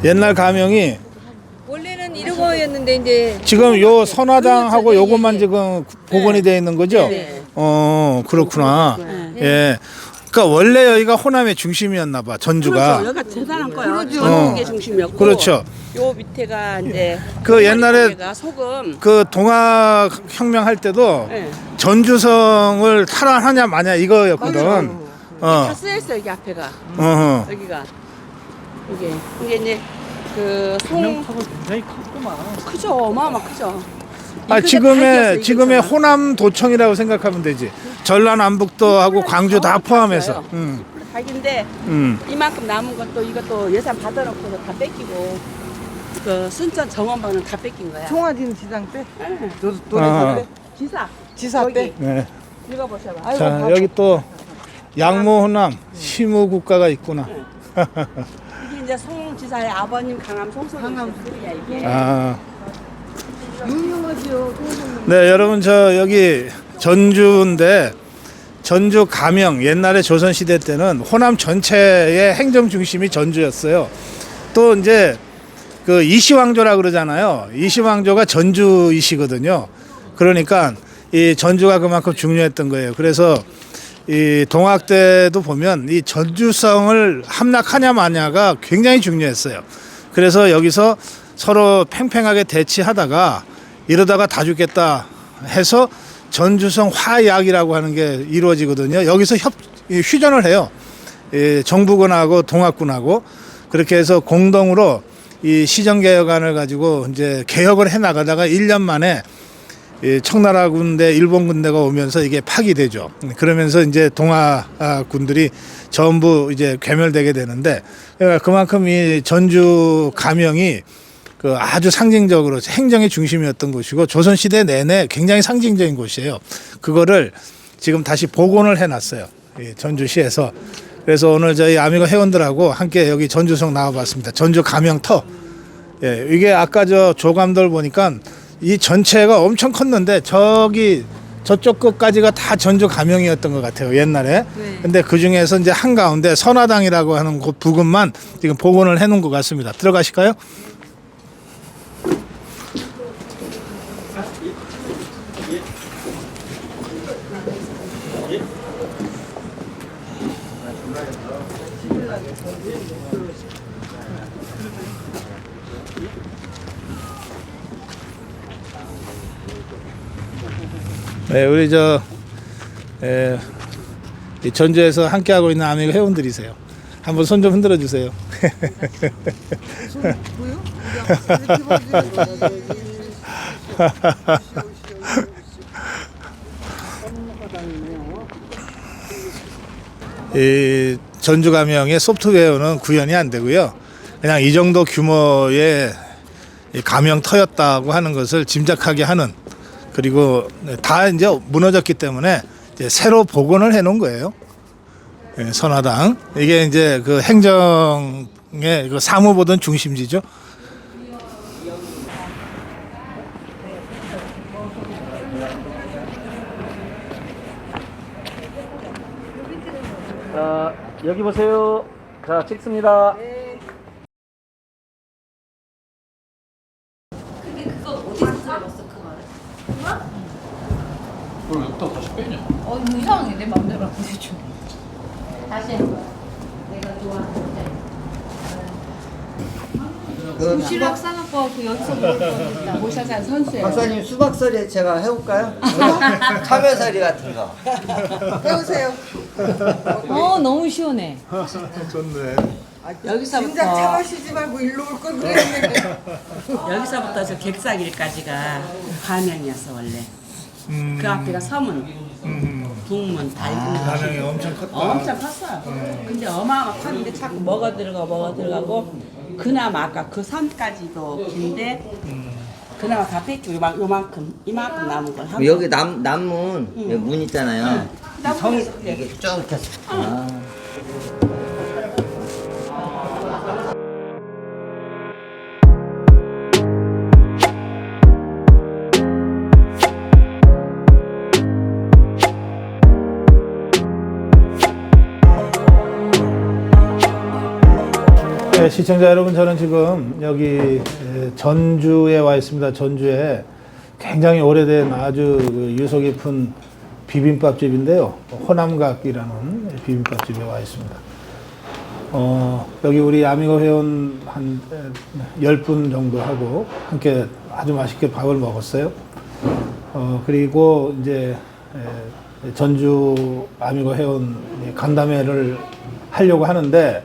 옛날 가명이 원래는 이런 거였는데 이제 지금 요 선화당하고 요것만 예. 지금 복원이 되어 있는 거죠? 네. 그렇구나. 예. 그러니까 원래 여기가 호남의 중심이었나 봐. 전주가. 그렇죠. 여기가 대단한 거예요. 그렇죠. 전국의 중심이었고. 그렇죠. 요 밑에가 이제 그 옛날에 가 소금. 그 동학 혁명 할 때도 네. 전주성을 탈환하냐 마냐 이거였거든. 다 쓰여있어 여기 앞에가. 어허. 여기가 이게 이제 그송 굉장히 컸구만. 크죠. 어마어마 크죠. 아, 이게 지금의 이게 호남 도청이라고 생각하면 되지. 전라남북도하고 광주 다 포함해서. 닭인데 이만큼 남은 것도 이것도 예산 받아놓고서 다 뺏기고 그 순천 정원방은 다 뺏긴 거야. 총화진 지상 때? 네. 아. 지사 때? 여기 네. 읽어보셔봐. 자, 여기 또 양모 호남 시무 국가가 있구나. 이게 이제 송 지사의 아버님 강암 송소리야 이게. 아. 유명하지요. 네, 여러분 저 여기 전주인데 전주 가명 옛날에 조선 시대 때는 호남 전체의 행정 중심이 전주였어요. 또 이제 그 이시왕조라 그러잖아요. 이시왕조가 전주이시거든요. 그러니까 이 전주가 그만큼 중요했던 거예요. 그래서 이 동학 때도 보면 이 전주성을 함락하냐 마냐가 굉장히 중요했어요. 그래서 여기서 서로 팽팽하게 대치하다가 이러다가 다 죽겠다 해서 전주성 화약이라고 하는 게 이루어지거든요. 여기서 휴전을 해요. 정부군하고 동학군하고 그렇게 해서 공동으로 이 시정개혁안을 가지고 이제 개혁을 해 나가다가 1년 만에 청나라 군대, 일본 군대가 오면서 이게 파기되죠. 그러면서 이제 동학군들이 전부 이제 괴멸되게 되는데 그만큼 이 전주 가명이 그 아주 상징적으로 행정의 중심이었던 곳이고 조선시대 내내 굉장히 상징적인 곳이에요. 그거를 지금 다시 복원을 해놨어요. 전주시에서. 그래서 오늘 저희 아미고 회원들하고 함께 여기 전주성 나와봤습니다. 전주 가명터. 예, 이게 아까 저 조감들 보니까 이 전체가 엄청 컸는데 저쪽 끝까지가 다 전주 가명이었던 것 같아요. 옛날에. 네. 근데 그 중에서 이제 한가운데 선화당이라고 하는 곳 부근만 지금 복원을 해놓은 것 같습니다. 들어가실까요? 네, 우리 이 전주에서 함께하고 있는 아미고 회원들이세요. 한번 손 좀 흔들어 주세요. 뭐요? 이 전주 가명의 소프트웨어는 구현이 안 되고요. 그냥 이 정도 규모의 이 가명터였다고 하는 것을 짐작하게 하는, 그리고 다 이제 무너졌기 때문에 이제 새로 복원을 해 놓은 거예요. 예, 선화당. 이게 이제 그 행정의 그 사무보던 중심지죠. 자, 여기 보세요. 자, 찍습니다. 그걸 여기다 다시 빼냐? 이상하게 내 맘대로 안 되죠. 다시 내가 좋아하는데. 도시락 싸놓고 그 여기서 먹을 거니까 모셔서 선수예요. 박사님 수박서리 제가 해볼까요? 참외서리 같은 거. 배우세요. 너무 시원해. 좋네. 여기서부터 진작 차 마시지 말고 일로 올 걸 그랬는데. 여기서부터 저 객사길까지가 가명이었어 원래. 그 앞에가 서문, 북문 다 있는 가명이 엄청 컸다. 엄청 컸어요. 근데 어마어마 컸는데 자꾸 먹어 들어가고 그나마 아까 그 선까지도 긴데 그나마 다 뺏기고 이만큼 남은 걸 하고 여기 남문 여기 문 있잖아요. 남문 성이 있어요. 이게 쭉 이렇게. 아. 네, 시청자 여러분, 저는 지금 여기 전주에 와 있습니다. 전주에 굉장히 오래된 아주 유서 깊은 비빔밥집인데요. 호남각이라는 비빔밥집에 와 있습니다. 여기 우리 아미고 회원 한 10분 정도 하고 함께 아주 맛있게 밥을 먹었어요. 그리고 이제 전주 아미고 회원 간담회를 하려고 하는데,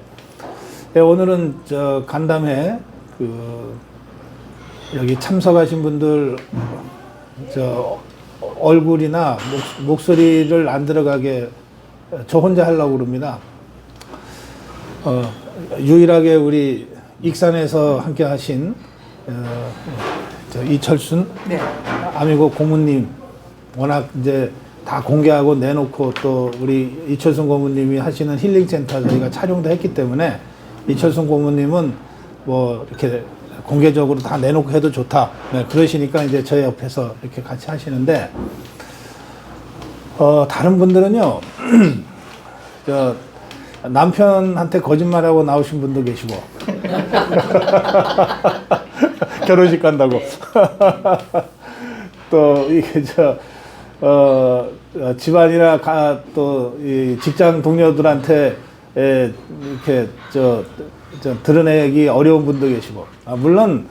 오늘은 저 간담회 여기 참석하신 분들 저 얼굴이나 목소리를 안 들어가게 저 혼자 하려고 그럽니다. 유일하게 우리 익산에서 함께 하신 저 이철순 네. 아미고 고문님, 워낙 이제 다 공개하고 내놓고, 또 우리 이철순 고문님이 하시는 힐링센터 저희가 촬영도 했기 때문에 이철순 고문님은 뭐 이렇게 공개적으로 다 내놓고 해도 좋다, 네, 그러시니까 이제 저희 옆에서 이렇게 같이 하시는데, 다른 분들은요 저 남편한테 거짓말하고 나오신 분도 계시고 결혼식 간다고 또 이게 집안이나 또 이 직장 동료들한테 이렇게 드러내기 어려운 분도 계시고, 물론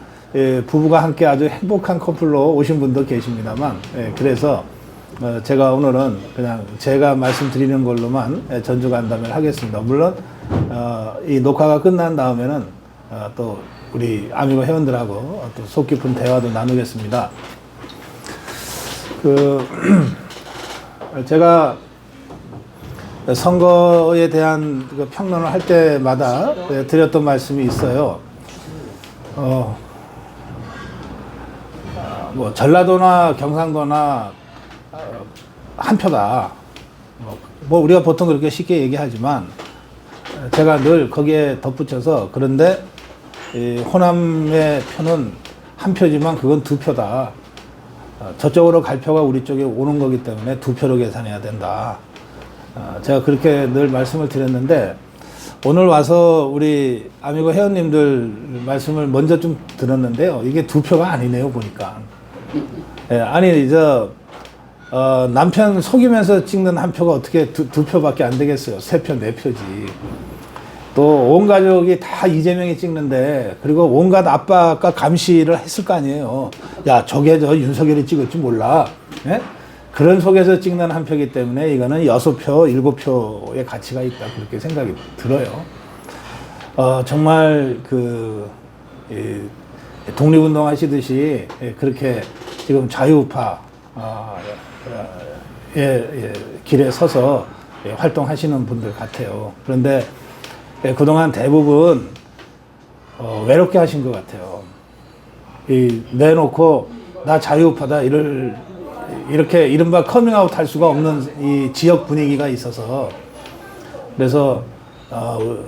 부부가 함께 아주 행복한 커플로 오신 분도 계십니다만, 그래서 제가 오늘은 그냥 제가 말씀드리는 걸로만 전주 간담회를 하겠습니다. 물론 이 녹화가 끝난 다음에는 또 우리 아미고 회원들하고 또 속 깊은 대화도 나누겠습니다. 제가 선거에 대한 평론을 할 때마다 드렸던 말씀이 있어요. 뭐 전라도나 경상도나 한 표다. 뭐 우리가 보통 그렇게 쉽게 얘기하지만, 제가 늘 거기에 덧붙여서, 그런데 이 호남의 표는 한 표지만 그건 두 표다. 저쪽으로 갈 표가 우리 쪽에 오는 거기 때문에 두 표로 계산해야 된다. 제가 그렇게 늘 말씀을 드렸는데, 오늘 와서 우리 아미고 회원님들 말씀을 먼저 좀 들었는데요. 이게 두 표가 아니네요, 보니까. 아니, 남편 속이면서 찍는 한 표가 어떻게 두 표밖에 안 되겠어요. 세 표, 네 표지. 또 온 가족이 다 이재명이 찍는데, 그리고 온갖 압박과 감시를 했을 거 아니에요. 야, 저게 윤석열이 찍을지 몰라. 예? 그런 속에서 찍는 한 표이기 때문에 이거는 6표, 7표의 가치가 있다, 그렇게 생각이 들어요. 정말 독립운동 하시듯이 그렇게 지금 자유우파 길에 서서 활동하시는 분들 같아요. 그런데 그동안 대부분 외롭게 하신 것 같아요. 내놓고 나 자유우파다 이렇게 이른바 커밍아웃 할 수가 없는 이 지역 분위기가 있어서, 그래서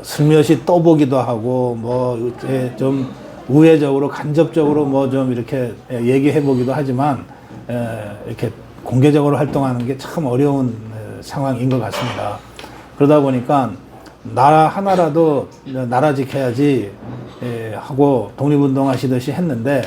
슬며시 떠보기도 하고, 뭐 좀 우회적으로 간접적으로 뭐 좀 이렇게 얘기해 보기도 하지만, 이렇게 공개적으로 활동하는 게 참 어려운 상황인 것 같습니다. 그러다 보니까 나라 하나라도 나라 지켜야지 하고 독립운동 하시듯이 했는데,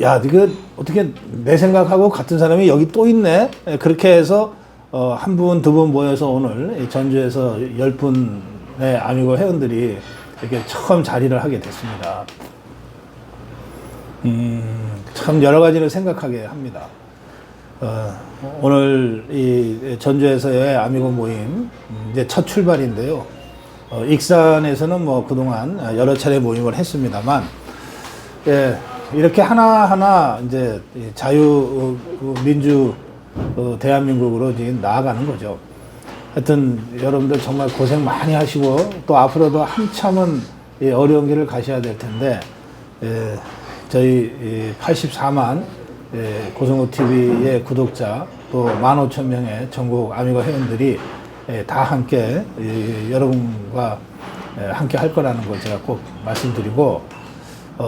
야, 이거 어떻게 내 생각하고 같은 사람이 여기 또 있네? 그렇게 해서 한 분, 두 분 모여서 오늘 전주에서 10분의 아미고 회원들이 이렇게 처음 자리를 하게 됐습니다. 참 여러 가지를 생각하게 합니다. 오늘 이 전주에서의 아미고 모임 이제 첫 출발인데요. 익산에서는 뭐 그동안 여러 차례 모임을 했습니다만, 이렇게 하나하나 이제 자유민주 대한민국으로 지금 나아가는 거죠. 하여튼 여러분들 정말 고생 많이 하시고, 또 앞으로도 한참은 어려운 길을 가셔야 될 텐데, 저희 84만 고성호 TV의 구독자, 또 15,000명의 전국 아미고 회원들이 다 함께 여러분과 함께 할 거라는 걸 제가 꼭 말씀드리고,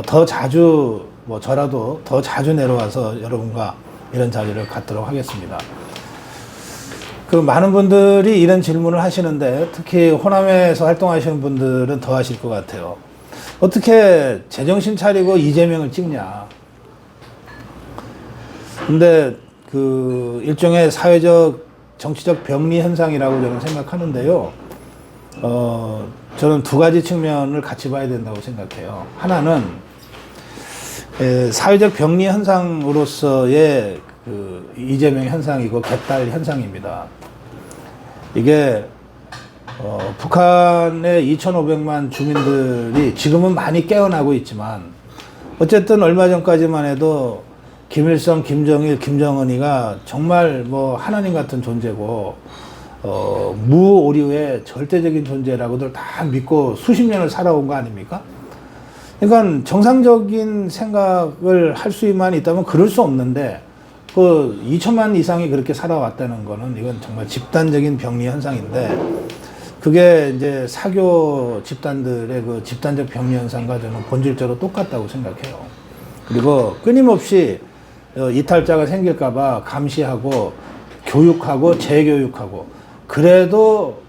더 자주, 뭐 저라도 더 자주 내려와서 여러분과 이런 자리를 갖도록 하겠습니다. 그 많은 분들이 이런 질문을 하시는데 특히 호남에서 활동하시는 분들은 더 하실 것 같아요. 어떻게 제정신 차리고 이재명을 찍냐. 근데 그 일종의 사회적 정치적 병리 현상이라고 저는 생각하는데요. 저는 두 가지 측면을 같이 봐야 된다고 생각해요. 하나는 사회적 병리 현상으로서의 그 이재명 현상이고 개딸 현상입니다. 이게 북한의 2,500만 주민들이 지금은 많이 깨어나고 있지만 어쨌든 얼마 전까지만 해도 김일성, 김정일, 김정은이가 정말 뭐 하나님 같은 존재고 무오류의 절대적인 존재라고들 다 믿고 수십 년을 살아온 거 아닙니까? 그러니까 정상적인 생각을 할 수만 있다면 그럴 수 없는데 그 2천만 이상이 그렇게 살아왔다는 거는 이건 정말 집단적인 병리 현상인데 그게 이제 사교 집단들의 그 집단적 병리 현상과 저는 본질적으로 똑같다고 생각해요. 그리고 끊임없이 이탈자가 생길까봐 감시하고 교육하고 재교육하고 그래도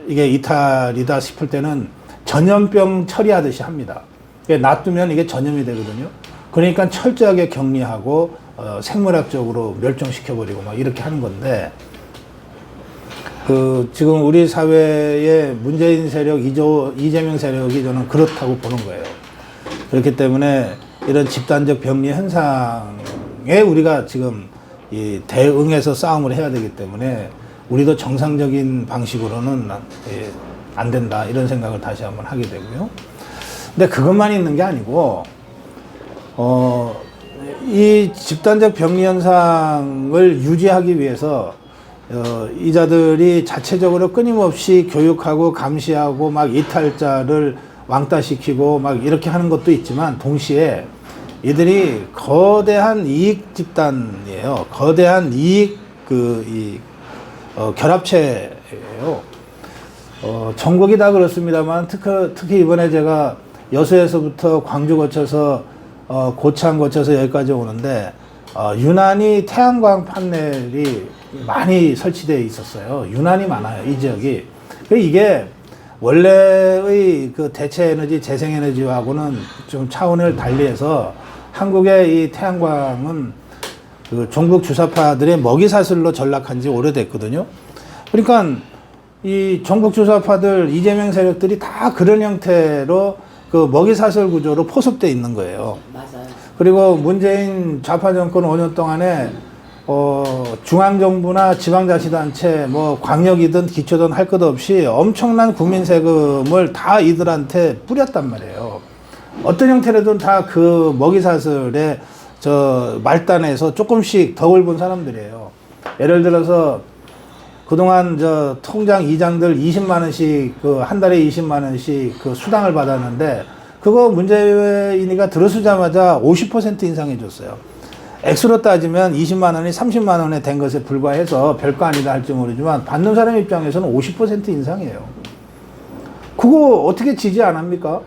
이게 이탈이다 싶을 때는 전염병 처리하듯이 합니다. 놔두면 이게 전염이 되거든요. 그러니까 철저하게 격리하고 생물학적으로 멸종시켜버리고 막 이렇게 하는 건데 그 지금 우리 사회의 문재인 세력, 이재명 세력이 저는 그렇다고 보는 거예요. 그렇기 때문에 이런 집단적 병리 현상에 우리가 지금 이 대응해서 싸움을 해야 되기 때문에 우리도 정상적인 방식으로는 안 된다 이런 생각을 다시 한번 하게 되고요. 근데 그것만 있는 게 아니고 이 집단적 병리 현상을 유지하기 위해서 이자들이 자체적으로 끊임없이 교육하고 감시하고 막 이탈자를 왕따시키고 막 이렇게 하는 것도 있지만 동시에 이들이 거대한 이익 집단이에요. 거대한 이익 결합체예요. 전국이 다 그렇습니다만 특히 이번에 제가 여수에서부터 광주 거쳐서 고창 거쳐서 여기까지 오는데 유난히 태양광 판넬이 많이 설치되어 있었어요. 유난히 많아요, 이 지역이. 이게 원래의 그 대체 에너지, 재생 에너지하고는 좀 차원을 달리해서 한국의 이 태양광은 그 종북 주사파들의 먹이사슬로 전락한 지 오래됐거든요. 그러니까 이 종북 주사파들, 이재명 세력들이 다 그런 형태로 그 먹이사슬 구조로 포섭되어 있는 거예요. 맞아요. 그리고 문재인 좌파 정권 5년 동안에 중앙정부나 지방자치단체, 뭐 광역이든 기초든 할 것 없이 엄청난 국민 세금을 다 이들한테 뿌렸단 말이에요. 어떤 형태로든 다 그 먹이사슬에 말단에서 조금씩 덕을 본 사람들이에요. 예를 들어서 그동안 통장 이장들 20만 원씩 한 달에 20만 원씩 그 수당을 받았는데 그거 문재인이가 들어서자마자 50% 인상해 줬어요. 액수로 따지면 20만 원이 30만 원에 된 것에 불과해서 별거 아니다 할지 모르지만 받는 사람 입장에서는 50% 인상이에요. 그거 어떻게 지지 안 합니까?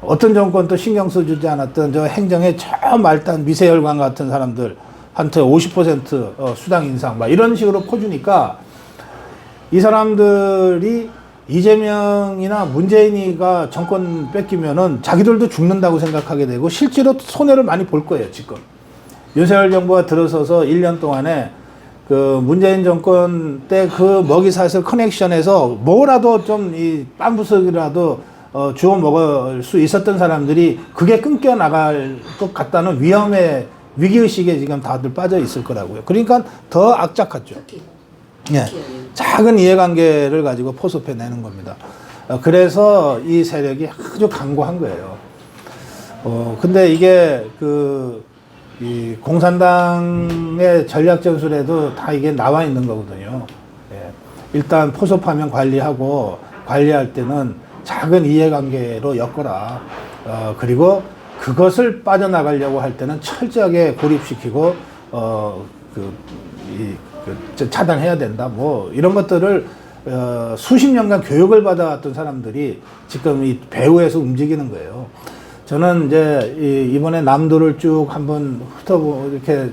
어떤 정권도 신경 써주지 않았던 행정의 저 말단 미세혈관 같은 사람들한테 50% 수당 인상 막 이런 식으로 퍼주니까 이 사람들이 이재명이나 문재인이가 정권 뺏기면은 자기들도 죽는다고 생각하게 되고 실제로 손해를 많이 볼 거예요, 지금. 윤석열 정부가 들어서서 1년 동안에 그 문재인 정권 때 그 먹이사슬 커넥션에서 뭐라도 좀 이 빰부석이라도 주워 먹을 수 있었던 사람들이 그게 끊겨 나갈 것 같다는 위기의식에 지금 다들 빠져 있을 거라고요. 그러니까 더 악착같죠. 예. 작은 이해관계를 가지고 포섭해 내는 겁니다. 그래서 이 세력이 아주 강고한 거예요. 근데 이게 이 공산당의 전략 전술에도 다 이게 나와 있는 거거든요. 예. 일단 포섭하면 관리하고 관리할 때는 작은 이해관계로 엮어라. 그리고 그것을 빠져나가려고 할 때는 철저하게 고립시키고 차단해야 된다. 뭐 이런 것들을 수십 년간 교육을 받아왔던 사람들이 지금 이 배후에서 움직이는 거예요. 저는 이제 이번에 남도를 쭉 한번 훑어보고 이렇게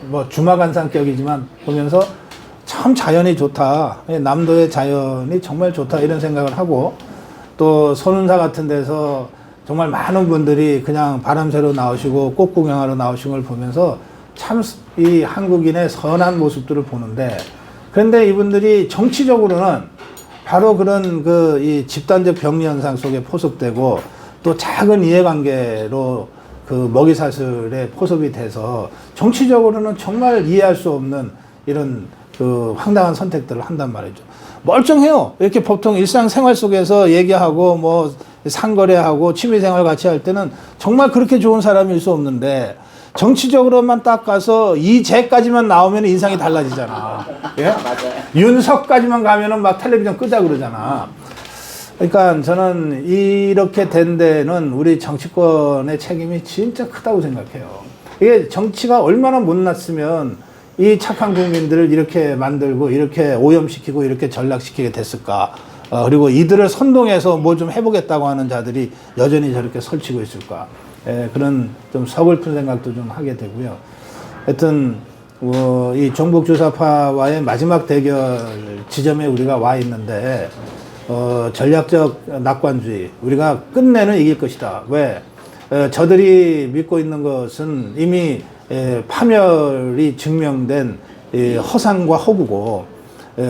뭐 주마간상격이지만 보면서 참 자연이 좋다. 남도의 자연이 정말 좋다. 이런 생각을 하고 또 선운사 같은 데서 정말 많은 분들이 그냥 바람 쐬러 나오시고 꽃 구경하러 나오신 걸 보면서 참 이 한국인의 선한 모습들을 보는데 그런데 이분들이 정치적으로는 바로 그런 그 이 집단적 병리 현상 속에 포섭되고 또 작은 이해관계로 그 먹이사슬에 포섭이 돼서 정치적으로는 정말 이해할 수 없는 이런 그 황당한 선택들을 한단 말이죠. 멀쩡해요. 이렇게 보통 일상생활 속에서 얘기하고 뭐 상거래하고 취미생활 같이 할 때는 정말 그렇게 좋은 사람일 수 없는데 정치적으로만 딱 가서 이제까지만 나오면 인상이 달라지잖아. 예? 윤석까지만 가면은 막 텔레비전 끄자 그러잖아. 그러니까 저는 이렇게 된 데는 우리 정치권의 책임이 진짜 크다고 생각해요. 이게 정치가 얼마나 못났으면 이 착한 국민들을 이렇게 만들고 이렇게 오염시키고 이렇게 전락시키게 됐을까. 그리고 이들을 선동해서 뭐 좀 해보겠다고 하는 자들이 여전히 저렇게 설치고 있을까. 그런 좀 서글픈 생각도 좀 하게 되고요. 하여튼 이 종북주사파와의 마지막 대결 지점에 우리가 와 있는데 전략적 낙관주의 우리가 끝내는 이길 것이다. 왜? 저들이 믿고 있는 것은 이미 파멸이 증명된 허상과 허구고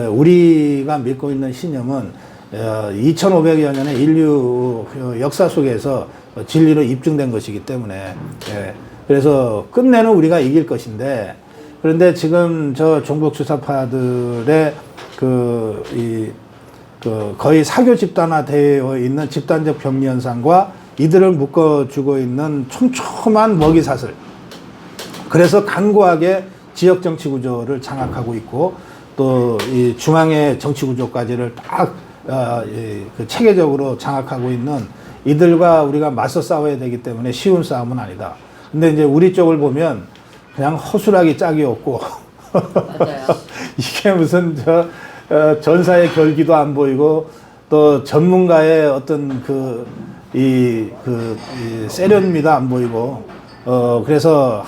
우리가 믿고 있는 신념은 2500여 년의 인류 역사 속에서 진리로 입증된 것이기 때문에 그래서 끝내는 우리가 이길 것인데 그런데 지금 저 종북주사파들의 거의 사교 집단화되어 있는 집단적 병리 현상과 이들을 묶어주고 있는 촘촘한 먹이사슬 그래서 강고하게 지역 정치 구조를 장악하고 있고 또 이 중앙의 정치 구조까지를 딱 체계적으로 장악하고 있는 이들과 우리가 맞서 싸워야 되기 때문에 쉬운 싸움은 아니다. 근데 이제 우리 쪽을 보면 그냥 허술하기 짝이 없고 이게 무슨 전사의 결기도 안 보이고 또 전문가의 어떤 이 세련미도 안 보이고 그래서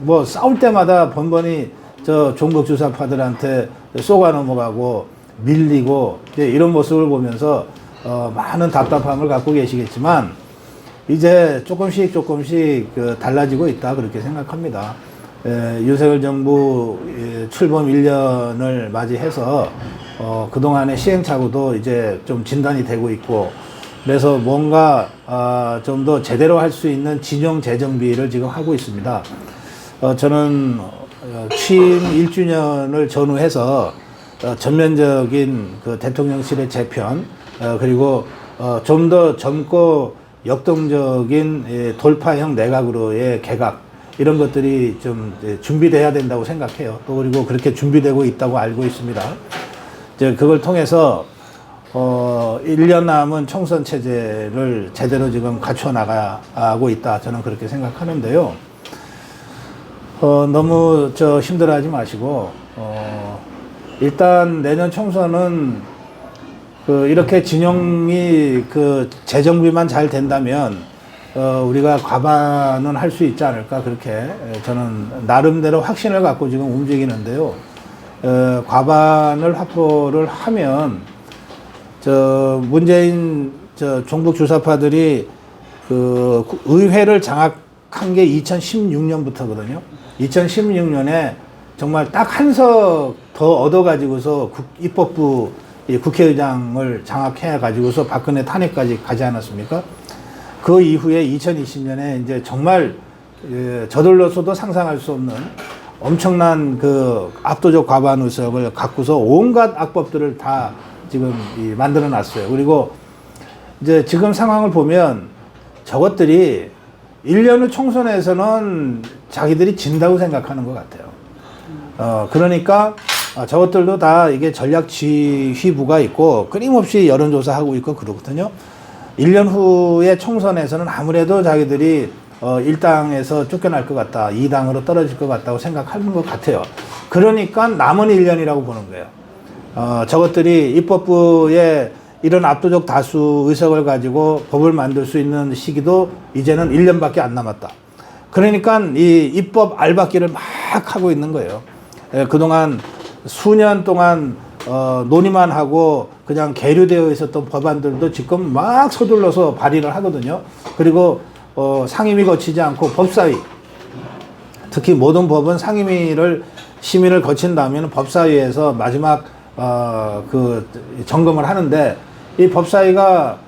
뭐 싸울 때마다 번번이 저 종북주사파들한테 쏘가 넘어가고 밀리고 이런 모습을 보면서 많은 답답함을 갖고 계시겠지만 이제 조금씩 달라지고 있다 그렇게 생각합니다. 윤석열 정부 출범 1년을 맞이해서 그동안의 시행착오도 이제 좀 진단이 되고 있고 그래서 뭔가 좀 더 제대로 할 수 있는 진영 재정비를 지금 하고 있습니다. 저는 취임 1주년을 전후해서 전면적인 그 대통령실의 재편 그리고 좀 더 젊고 역동적인 돌파형 내각으로의 개각 이런 것들이 좀 준비돼야 된다고 생각해요. 또 그리고 그렇게 준비되고 있다고 알고 있습니다. 이제 그걸 통해서 1년 남은 총선 체제를 제대로 지금 갖춰 나가고 있다. 저는 그렇게 생각하는데요. 너무 힘들어하지 마시고 일단 내년 총선은 이렇게 진영이 재정비만 잘 된다면 우리가 과반은 할 수 있지 않을까 그렇게 저는 나름대로 확신을 갖고 지금 움직이는데요. 과반을 확보를 하면 문재인 종북 주사파들이 의회를 장악한 게 2016년부터거든요. 2016년에 정말 딱 한 석 더 얻어가지고서 입법부 국회의장을 장악해 가지고서 박근혜 탄핵까지 가지 않았습니까? 그 이후에 2020년에 이제 정말 저들로서도 상상할 수 없는 엄청난 압도적 과반 의석을 갖고서 온갖 악법들을 다 지금 만들어 놨어요. 그리고 이제 지금 상황을 보면 저것들이 1년 후 총선에서는 자기들이 진다고 생각하는 것 같아요. 그러니까 저것들도 다 이게 전략 지휘부가 있고 끊임없이 여론조사하고 있고 그러거든요. 1년 후에 총선에서는 아무래도 자기들이 1당에서 쫓겨날 것 같다, 2당으로 떨어질 것 같다고 생각하는 것 같아요. 그러니까 남은 1년이라고 보는 거예요. 저것들이 입법부에 이런 압도적 다수 의석을 가지고 법을 만들 수 있는 시기도 이제는 1년밖에 안 남았다. 그러니까 이 입법 알박기를 막 하고 있는 거예요. 그동안 수년 동안 논의만 하고 그냥 계류되어 있었던 법안들도 지금 막 서둘러서 발의를 하거든요. 그리고 상임위 거치지 않고 법사위, 특히 모든 법은 상임위를 심의를 거친 다음에는 법사위에서 마지막 그 점검을 하는데, 이 법사위가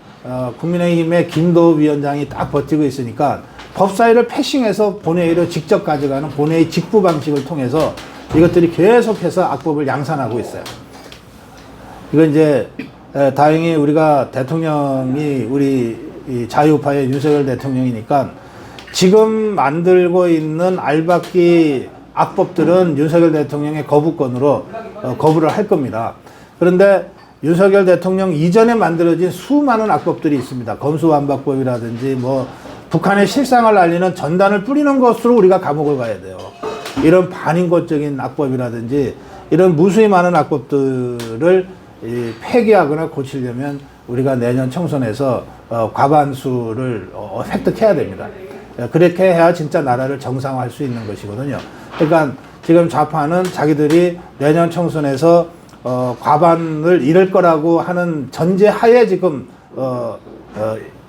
국민의힘의 김도 위원장이 딱 버티고 있으니까 법사위를 패싱해서 본회의로 직접 가져가는 본회의 직부 방식을 통해서 이것들이 계속해서 악법을 양산하고 있어요. 이건 이제 다행히 우리가 대통령이 우리 이 자유파의 윤석열 대통령이니까 지금 만들고 있는 알박기 악법들은 윤석열 대통령의 거부권으로 거부를 할 겁니다. 그런데 윤석열 대통령 이전에 만들어진 수많은 악법들이 있습니다. 검수완박법이라든지 뭐 북한의 실상을 알리는 전단을 뿌리는 것으로 우리가 감옥을 가야 돼요. 이런 반인권적인 악법이라든지 이런 무수히 많은 악법들을 폐기하거나 고치려면 우리가 내년 총선에서 과반수를 획득해야 됩니다. 그렇게 해야 진짜 나라를 정상화할 수 있는 것이거든요. 그러니까 지금 좌파는 자기들이 내년 총선에서 과반을 잃을 거라고 하는 전제하에 지금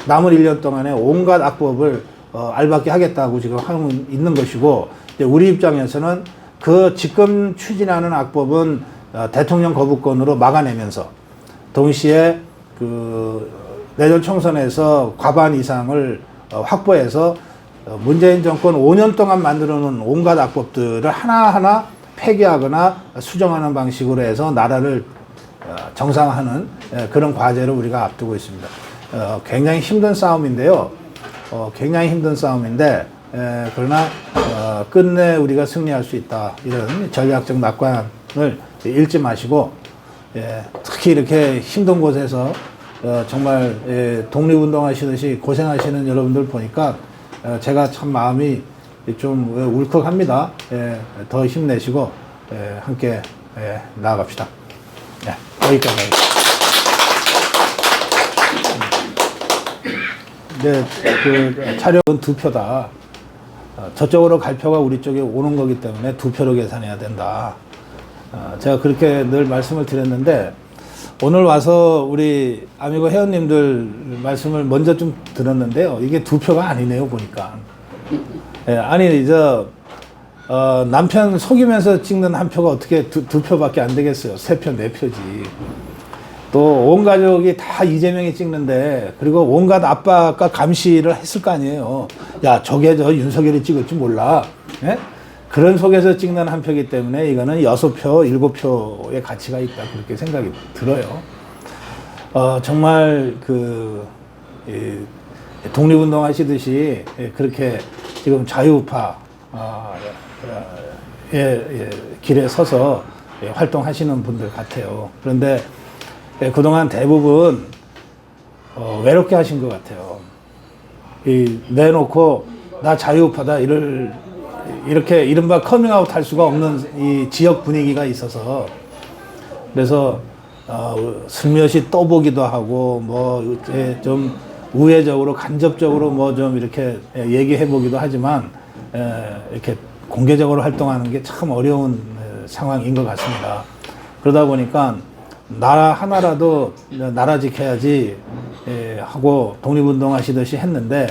남은 1년 동안에 온갖 악법을 알박기 하겠다고 지금 하고 있는 것이고, 우리 입장에서는 그 지금 추진하는 악법은 대통령 거부권으로 막아내면서 동시에 그 내년 총선에서 과반 이상을 확보해서 문재인 정권 5년 동안 만들어 놓은 온갖 악법들을 하나하나 폐기하거나 수정하는 방식으로 해서 나라를 정상화하는 그런 과제를 우리가 앞두고 있습니다. 굉장히 힘든 싸움인데요. 굉장히 힘든 싸움인데, 그러나 끝내 우리가 승리할 수 있다. 이런 전략적 낙관을 잃지 마시고, 특히 이렇게 힘든 곳에서 정말 독립운동 하시듯이 고생하시는 여러분들 보니까 제가 참 마음이 좀 울컥합니다. 더 힘내시고 함께 나아갑시다. 여기까지 하겠습니다. 네, 그 차량은 2표다. 저쪽으로 갈 표가 우리 쪽에 오는 거기 때문에 2표로 계산해야 된다. 제가 그렇게 늘 말씀을 드렸는데, 오늘 와서 우리 아미고 회원님들 말씀을 먼저 좀 들었는데요. 이게 2표가 아니네요, 보니까. 아니, 남편 속이면서 찍는 한 표가 어떻게 두 표밖에 안 되겠어요. 3표, 4표지. 또 온 가족이 다 이재명이 찍는데, 그리고 온갖 압박과 감시를 했을 거 아니에요. 야, 저게 저 윤석열이 찍을 줄 몰라. 예? 그런 속에서 찍는 한 표이기 때문에 이거는 6표, 7표의 가치가 있다. 그렇게 생각이 들어요. 정말 독립운동 하시듯이 그렇게 지금 자유파 길에 서서 활동하시는 분들 같아요. 그런데 그동안 대부분 외롭게 하신 것 같아요. 내놓고 나 자유파다 이렇게 이른바 커밍아웃 할 수가 없는 이 지역 분위기가 있어서, 그래서 슬며시 떠보기도 하고 뭐 좀 우회적으로 간접적으로 뭐 좀 이렇게 얘기해 보기도 하지만 이렇게 공개적으로 활동하는 게 참 어려운 상황인 것 같습니다. 그러다 보니까 나라 하나라도 나라 지켜야지 하고 독립운동 하시듯이 했는데,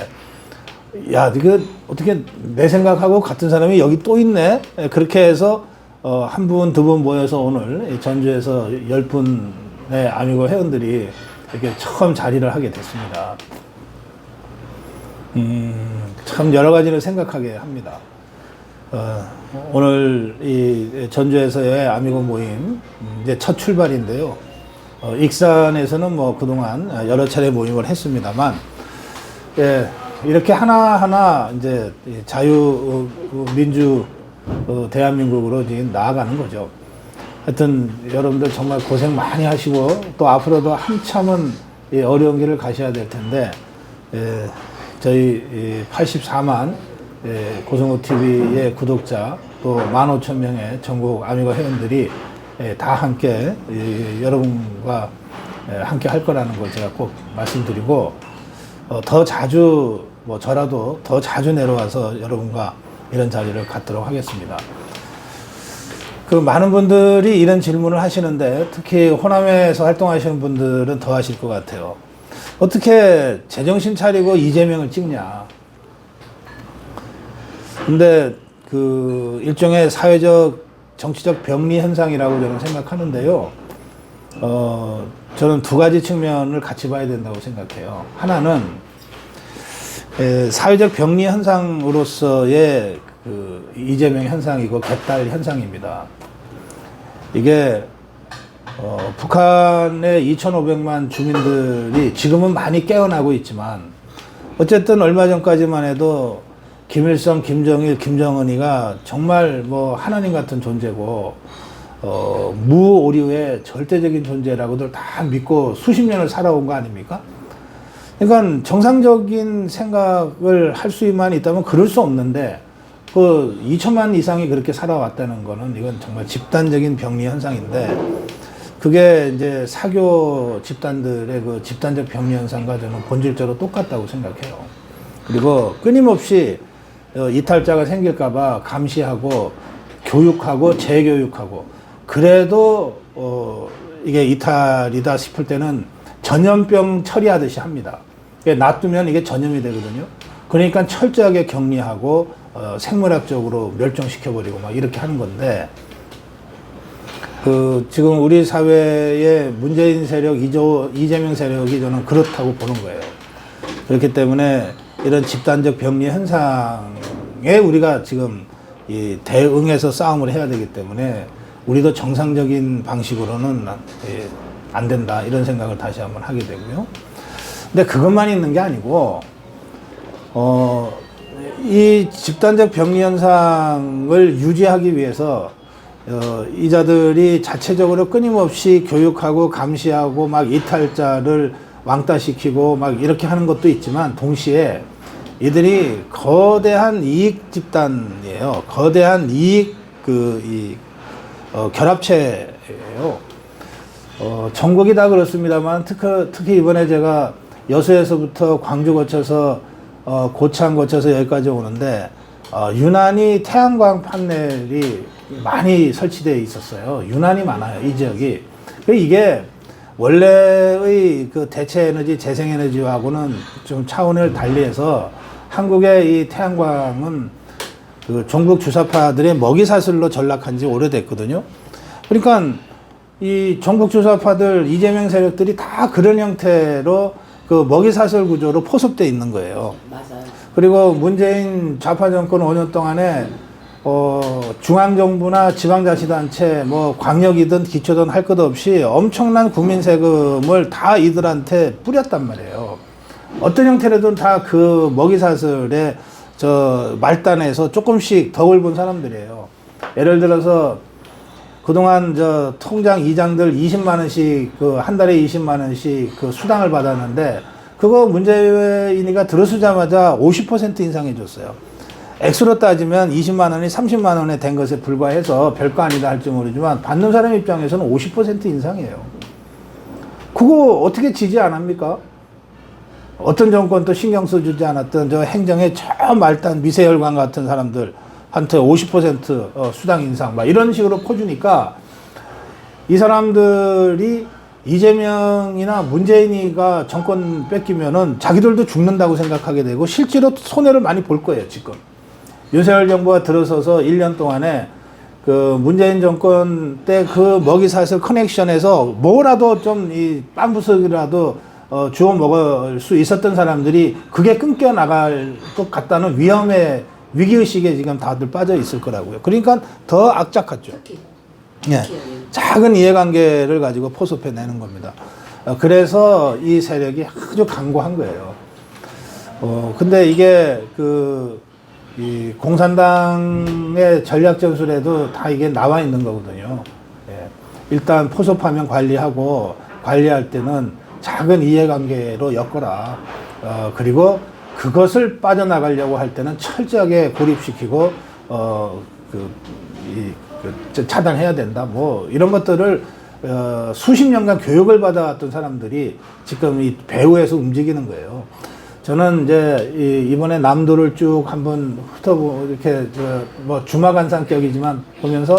야, 이거 어떻게 내 생각하고 같은 사람이 여기 또 있네? 그렇게 해서 한 분, 두 분 모여서 오늘 전주에서 10분의 아미고 회원들이 이렇게 처음 자리를 하게 됐습니다. 참 여러 가지를 생각하게 합니다. 오늘 이 전주에서의 아미고 모임 이제 첫 출발인데요. 익산에서는 뭐 그동안 여러 차례 모임을 했습니다만, 이렇게 하나하나 이제 자유민주 대한민국으로 지금 나아가는 거죠. 하여튼 여러분들 정말 고생 많이 하시고 또 앞으로도 한참은 어려운 길을 가셔야 될 텐데, 저희 84만 고성호 TV의 구독자 또 15,000명의 전국 아미고 회원들이 다 함께 여러분과 함께 할 거라는 걸 제가 꼭 말씀드리고, 더 자주 뭐 저라도 더 자주 내려와서 여러분과 이런 자리를 갖도록 하겠습니다. 그 많은 분들이 이런 질문을 하시는데 특히 호남에서 활동하시는 분들은 더 하실 것 같아요. 어떻게 제정신 차리고 이재명을 찍냐. 근데 그 일종의 사회적 정치적 병리 현상이라고 저는 생각하는데요. 저는 두 가지 측면을 같이 봐야 된다고 생각해요. 하나는 사회적 병리 현상으로서의 그 이재명 현상이고 개딸 현상입니다. 이게 북한의 2,500만 주민들이 지금은 많이 깨어나고 있지만 어쨌든 얼마 전까지만 해도 김일성, 김정일, 김정은이가 정말 뭐 하나님 같은 존재고 무오류의 절대적인 존재라고들 다 믿고 수십 년을 살아온 거 아닙니까? 그러니까 정상적인 생각을 할 수만 있다면 그럴 수 없는데 그 2천만 이상이 그렇게 살아왔다는 거는 이건 정말 집단적인 병리 현상인데 그게 이제 사교 집단들의 그 집단적 병리 현상과 저는 본질적으로 똑같다고 생각해요. 그리고 끊임없이 이탈자가 생길까봐 감시하고 교육하고 재교육하고 그래도 이게 이탈이다 싶을 때는 전염병 처리하듯이 합니다. 놔두면 이게 전염이 되거든요. 그러니까 철저하게 격리하고 생물학적으로 멸종시켜버리고 막 이렇게 하는 건데 그 지금 우리 사회의 문재인 세력, 이재명 세력이 저는 그렇다고 보는 거예요. 그렇기 때문에 이런 집단적 병리 현상에 우리가 지금 이 대응해서 싸움을 해야 되기 때문에 우리도 정상적인 방식으로는 안 된다 이런 생각을 다시 한번 하게 되고요. 근데 그것만 있는 게 아니고 이 집단적 병리 현상을 유지하기 위해서 이자들이 자체적으로 끊임없이 교육하고 감시하고 막 이탈자를 왕따시키고 막 이렇게 하는 것도 있지만 동시에 이들이 거대한 이익 집단이에요. 거대한 이익 결합체예요. 전국이 다 그렇습니다만 특히 이번에 제가 여수에서부터 광주 거쳐서 고창 거쳐서 여기까지 오는데 유난히 태양광 판넬이 많이 설치되어 있었어요. 유난히 많아요, 이 지역이. 이게 원래의 그 대체 에너지, 재생 에너지하고는 좀 차원을 달리해서 한국의 이 태양광은 그 종북 주사파들의 먹이사슬로 전락한 지 오래됐거든요. 그러니까 이 종북 주사파들, 이재명 세력들이 다 그런 형태로 그 먹이사슬 구조로 포섭되어 있는 거예요. 맞아요. 그리고 문재인 좌파 정권 5년 동안에 중앙정부나 지방자치단체, 뭐 광역이든 기초든 할 것 없이 엄청난 국민 세금을 다 이들한테 뿌렸단 말이에요. 어떤 형태로든 다 그 먹이사슬에 말단에서 조금씩 덕을 본 사람들이에요. 예를 들어서 그동안 통장 이장들 20만 원씩 한 달에 20만 원씩 그 수당을 받았는데 그거 문재인이가 들어서자마자 50% 인상해 줬어요. 액수로 따지면 20만 원이 30만 원에 된 것에 불과해서 별거 아니다 할지 모르지만 받는 사람 입장에서는 50% 인상이에요. 그거 어떻게 지지 안 합니까? 어떤 정권도 신경 써주지 않았던 저 행정의 저 말단 미세혈관 같은 사람들한테 50% 수당 인상 막 이런 식으로 퍼주니까 이 사람들이 이재명이나 문재인이가 정권 뺏기면은 자기들도 죽는다고 생각하게 되고 실제로 손해를 많이 볼 거예요, 지금. 윤석열 정부가 들어서서 1년 동안에 그 문재인 정권 때 그 먹이사슬 커넥션에서 뭐라도 좀 이 빰부석이라도 주워 먹을 수 있었던 사람들이 그게 끊겨 나갈 것 같다는 위기의식에 지금 다들 빠져 있을 거라고요. 그러니까 더 악착하죠. 예. 작은 이해관계를 가지고 포섭해 내는 겁니다. 그래서 이 세력이 아주 강고한 거예요. 근데 이게 이 공산당의 전략 전술에도 다 이게 나와 있는 거거든요. 예. 일단 포섭하면 관리하고 관리할 때는 작은 이해관계로 엮어라. 그리고 그것을 빠져나가려고 할 때는 철저하게 고립시키고 차단해야 된다. 뭐 이런 것들을 수십 년간 교육을 받아왔던 사람들이 지금 이 배후에서 움직이는 거예요. 저는 이제 이번에 남도를 쭉 한번 이렇게 뭐 주마간산격이지만 보면서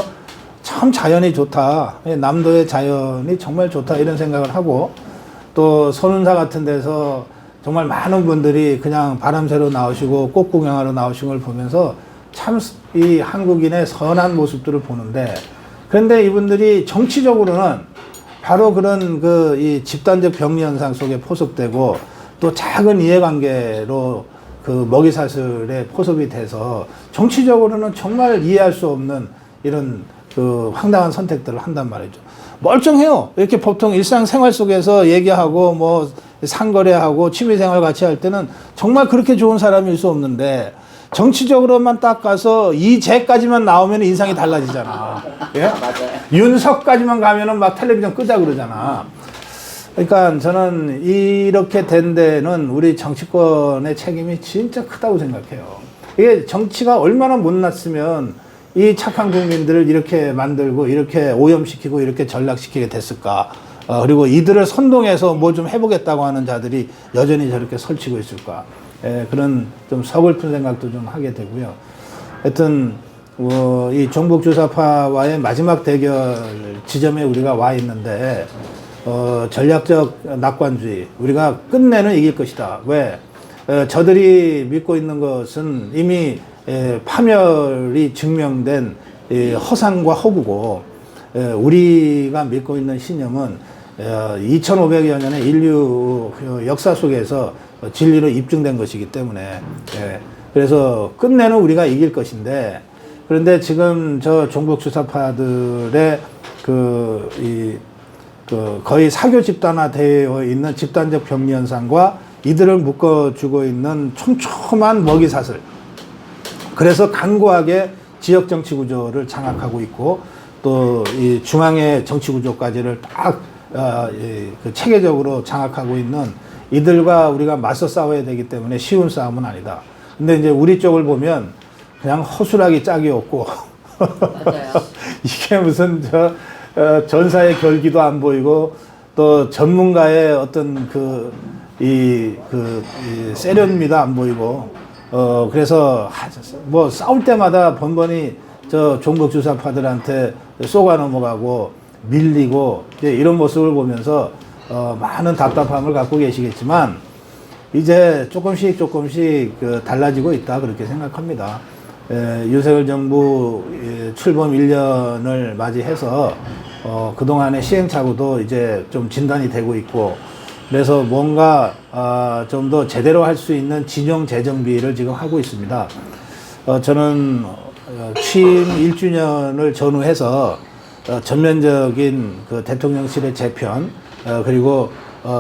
참 자연이 좋다. 남도의 자연이 정말 좋다. 이런 생각을 하고 또 선운사 같은 데서 정말 많은 분들이 그냥 바람 쐬러 나오시고 꽃 구경하러 나오신 걸 보면서 참 이 한국인의 선한 모습들을 보는데 그런데 이분들이 정치적으로는 바로 그런 그 이 집단적 병리 현상 속에 포섭되고 또 작은 이해관계로 그 먹이사슬에 포섭이 돼서 정치적으로는 정말 이해할 수 없는 이런 그 황당한 선택들을 한단 말이죠. 멀쩡해요. 이렇게 보통 일상생활 속에서 얘기하고 뭐 상거래하고 취미생활 같이 할 때는 정말 그렇게 좋은 사람일 수 없는데 정치적으로만 딱 가서 이제까지만 나오면 인상이 달라지잖아. 예? 윤석까지만 가면은 막 텔레비전 끄자 그러잖아. 그러니까 저는 이렇게 된 데는 우리 정치권의 책임이 진짜 크다고 생각해요. 이게 정치가 얼마나 못났으면 이 착한 국민들을 이렇게 만들고 이렇게 오염시키고 이렇게 전락시키게 됐을까. 그리고 이들을 선동해서 뭐 좀 해보겠다고 하는 자들이 여전히 저렇게 설치고 있을까. 그런 좀 서글픈 생각도 좀 하게 되고요. 하여튼 이 종북주사파와의 마지막 대결 지점에 우리가 와 있는데 전략적 낙관주의, 우리가 끝내는 이길 것이다. 왜? 저들이 믿고 있는 것은 이미 파멸이 증명된 허상과 허구고 우리가 믿고 있는 신념은 2500여 년의 인류 역사 속에서 진리로 입증된 것이기 때문에 그래서 끝내는 우리가 이길 것인데 그런데 지금 저 종북주사파들의 거의 사교 집단화되어 있는 집단적 병리 현상과 이들을 묶어주고 있는 촘촘한 먹이사슬. 그래서 강고하게 지역 정치 구조를 장악하고 있고 또 이 중앙의 정치 구조까지를 딱 체계적으로 장악하고 있는 이들과 우리가 맞서 싸워야 되기 때문에 쉬운 싸움은 아니다. 근데 이제 우리 쪽을 보면 그냥 허술하기 짝이 없고 맞아요. 이게 무슨 전사의 결기도 안 보이고 또 전문가의 어떤 이 세련미도 안 보이고 그래서 뭐 싸울 때마다 번번이 저 종북주사파들한테 쏘가 넘어가고 밀리고 이제 이런 모습을 보면서 많은 답답함을 갖고 계시겠지만 이제 조금씩 달라지고 있다 그렇게 생각합니다. 윤석열 정부 출범 1년을 맞이해서 그동안의 시행착오도 이제 좀 진단이 되고 있고 그래서 뭔가 좀 더 제대로 할 수 있는 진영 재정비를 지금 하고 있습니다. 저는 취임 1주년을 전후해서 전면적인 그 대통령실의 재편 그리고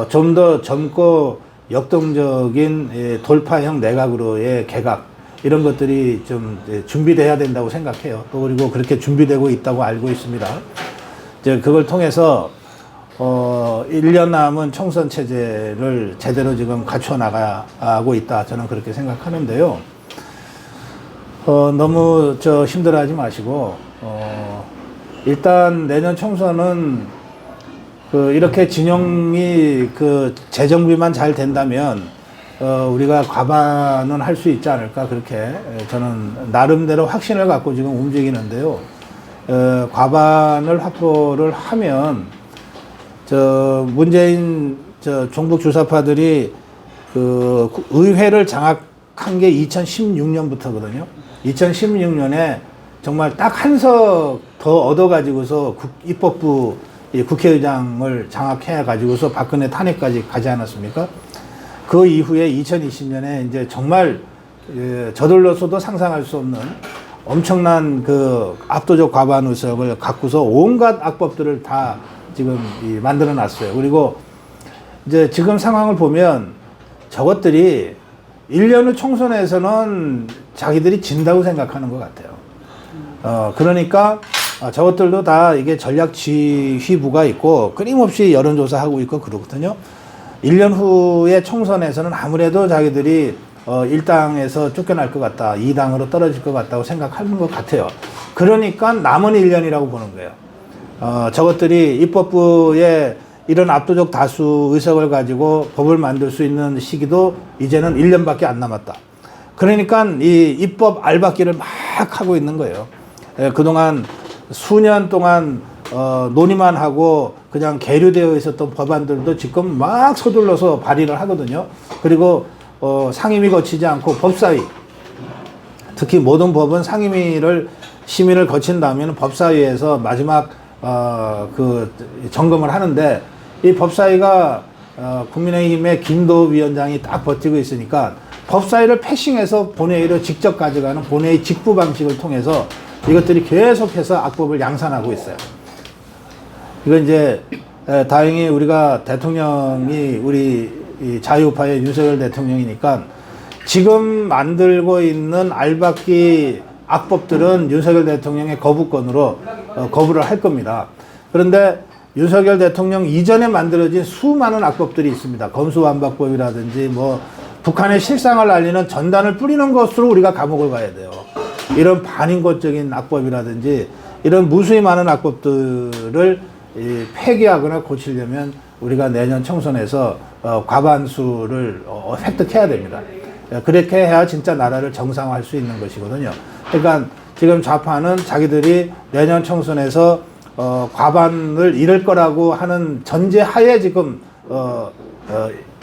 좀 더 젊고 역동적인 돌파형 내각으로의 개각 이런 것들이 좀 준비돼야 된다고 생각해요. 또 그리고 그렇게 준비되고 있다고 알고 있습니다. 이제 그걸 통해서 1년 남은 총선 체제를 제대로 지금 갖춰 나가고 있다. 저는 그렇게 생각하는데요. 너무 힘들어하지 마시고 일단 내년 총선은 이렇게 진영이 재정비만 잘 된다면 우리가 과반은 할 수 있지 않을까 그렇게 저는 나름대로 확신을 갖고 지금 움직이는데요. 과반을 확보를 하면 문재인 종북 주사파들이 의회를 장악한 게 2016년부터거든요. 2016년에 정말 딱 한 석 더 얻어가지고서 입법부 국회의장을 장악해 가지고서 박근혜 탄핵까지 가지 않았습니까? 그 이후에 2020년에 이제 정말 저들로서도 상상할 수 없는 엄청난 압도적 과반 의석을 갖고서 온갖 악법들을 다 지금 만들어 놨어요. 그리고 이제 지금 상황을 보면 저것들이 1년 후 총선에서는 자기들이 진다고 생각하는 것 같아요. 그러니까 저것들도 다 이게 전략 지휘부가 있고 끊임없이 여론조사하고 있고 그러거든요. 1년 후에 총선에서는 아무래도 자기들이 1당에서 쫓겨날 것 같다, 2당으로 떨어질 것 같다고 생각하는 것 같아요. 그러니까 남은 1년이라고 보는 거예요. 저것들이 입법부에 이런 압도적 다수 의석을 가지고 법을 만들 수 있는 시기도 이제는 1년밖에 안 남았다. 그러니까 이 입법 알박기를 막 하고 있는 거예요. 그동안 수년 동안 논의만 하고 그냥 계류되어 있었던 법안들도 지금 막 서둘러서 발의를 하거든요. 그리고 상임위 거치지 않고 법사위, 특히 모든 법은 상임위를 심의를 거친 다음에는 법사위에서 마지막 그 점검을 하는데, 이 법사위가 국민의힘의 김도 위원장이 딱 버티고 있으니까 법사위를 패싱해서 본회의로 직접 가져가는 본회의 직부 방식을 통해서 이것들이 계속해서 악법을 양산하고 있어요. 이건 이제 다행히 우리가 대통령이 우리 이 자유파의 윤석열 대통령이니까 지금 만들고 있는 알박기 악법들은 윤석열 대통령의 거부권으로 거부를 할 겁니다. 그런데 윤석열 대통령 이전에 만들어진 수많은 악법들이 있습니다. 검수완박법이라든지 뭐 북한의 실상을 알리는 전단을 뿌리는 것으로 우리가 감옥을 가야 돼요. 이런 반인권적인 악법이라든지 이런 무수히 많은 악법들을 폐기하거나 고치려면 우리가 내년 총선에서 과반수를 획득해야 됩니다. 그렇게 해야 진짜 나라를 정상화할 수 있는 것이거든요. 그러니까 지금 좌파는 자기들이 내년 총선에서 과반을 잃을 거라고 하는 전제하에 지금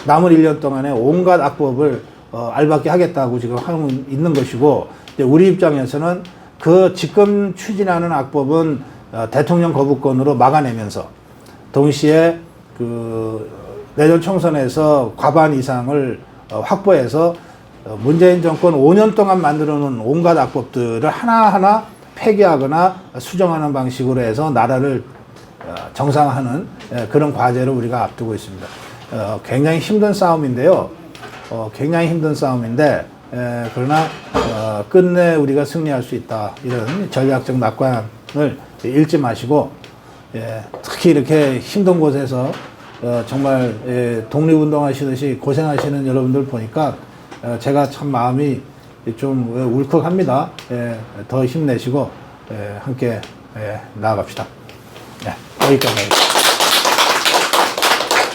남은 1년 동안에 온갖 악법을 알박기 하겠다고 지금 하고 있는 것이고, 우리 입장에서는 그 지금 추진하는 악법은 대통령 거부권으로 막아내면서 동시에 그 내년 총선에서 과반 이상을 확보해서 문재인 정권 5년 동안 만들어 놓은 온갖 악법들을 하나하나 폐기하거나 수정하는 방식으로 해서 나라를 정상화하는 그런 과제를 우리가 앞두고 있습니다. 굉장히 힘든 싸움인데요. 굉장히 힘든 싸움인데, 그러나 끝내 우리가 승리할 수 있다. 이런 전략적 낙관을 잃지 마시고, 특히 이렇게 힘든 곳에서 정말 독립운동 하시듯이 고생하시는 여러분들 보니까 제가 참 마음이 좀 울컥합니다. 더 힘내시고 함께 나아갑시다. 여기까지 하겠습니다.